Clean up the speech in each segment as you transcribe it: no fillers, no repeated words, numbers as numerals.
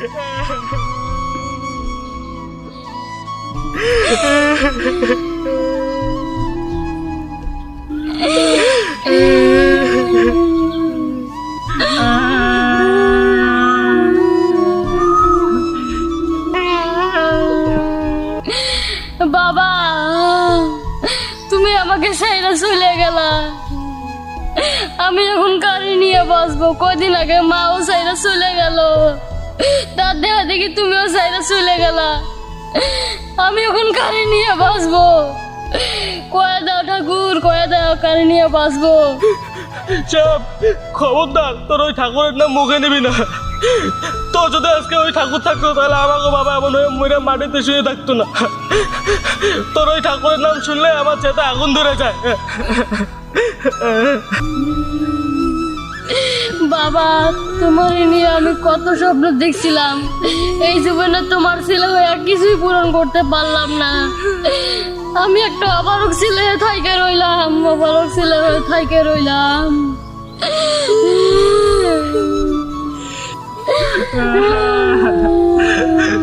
বাবা, তুমি আমাকে সাইরা চলে গেলা। আমি এখন গাড়ি নিয়ে বসবো। কদিন আগে মাও সাইরা চলে গেল, তার দেখা দেখি তুমিও সাইরা চলে গেলা। আমি এখন গাড়ি নিয়ে বসবো। কয়ে দাও ঠাকুর, কয়ে দাও গাড়ি নিয়ে বসবো। চাপ, খবরদার তোর ওই ঠাকুরের নাম মুখে নিবি না। তোর যদি আজকে ওই ঠাকুর থাকতো তাহলে আমাকে বাবা এমন হয়ে মরে মাটিতে শুয়ে থাকতো না। তোর ওই ঠাকুরের নাম শুনলে আমার চেতে আগুন ধরে যায়। বাবা, তোমার নিয়ে আমি কত স্বপ্ন দেখছিলাম। এই জীবনে তোমার ছেলে হয়ে কিছুই পূরণ করতে পারলাম না। আমি একটা অপারক ছেলে হয়ে থাইকে রইলাম, অপারক ছেলে হয়ে থাইকে রইলাম।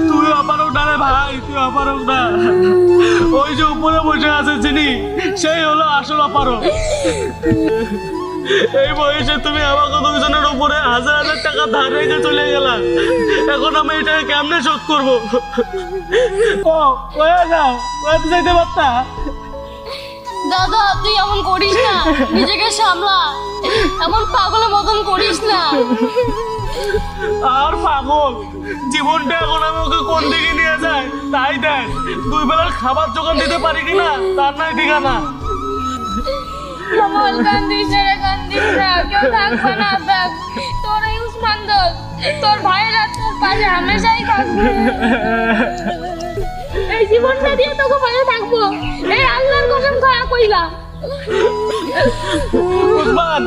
তুই অপারক না রে ভাই, তুই অপারক না। ওই যে উপরে বসে আছে যিনি, সেই হলো আসল অপারক। এই বয়সে তুমি আমাকে দুজনের উপরে 1000,000 টাকা ধার রেখে চলে গেলা। এখন আমি এটাকে কেমনে শোধ করবো? কয়ে যাও, কয়ে যাইতে পারতা। দাদা, তুই এমন করিস না, নিজেকে সামলা। এমন পাগলের মতন করিস না। আর পাগল, জীবনটা এখন আমাকে কোন দিকে নিয়ে যায় তাই দেখ। 2 বেলার খাবার জোগান দিতে পারি কিনা তার নাই ঠিকানা। কমল, কান্দিস রে, কান্দিস না। কেউ থাকবে না দেখ। তোর এই উসমান দোল, তোর ভাইয়েরা তোর পাশে হামেশাই থাকবে। এই জীবনটা দিয়ে তোকে ভালো থাকবো, এই আল্লাহর কসম খাওয়া কইলাম। উসমান,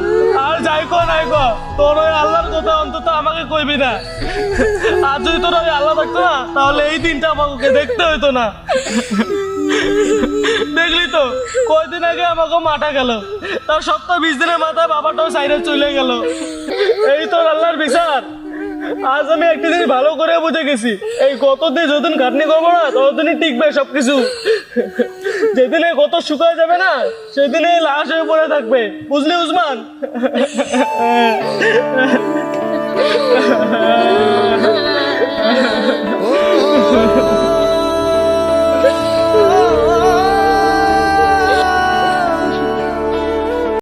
আর যাই কো নাই কো, তোর ওই আল্লাহর কথা অন্তত আমাকে কইবি না। আর যদি তোর ওই আল্লাহ থাকতো না তাহলে এই দিনটা আমাকে দেখতে হইতো না। দেখলি তো কয়দিন আগে আমাকে মাঠা গেল, তার সপ্তাহ 20 দিনের মাথায় বাবাটাও সাইডে চলে গেল। এই তোর আল্লাহর বিচার। আজ আমি একটা জিনিস ভালো করে বুঝে গেছি, এই কতদিন যতদিন খাটনি করবো না ততদিনই টিকবে সবকিছু। যেদিন এই কত শুকায় যাবে না সেদিন এই লাশ হয়ে পড়ে থাকবে, বুঝলি উসমান?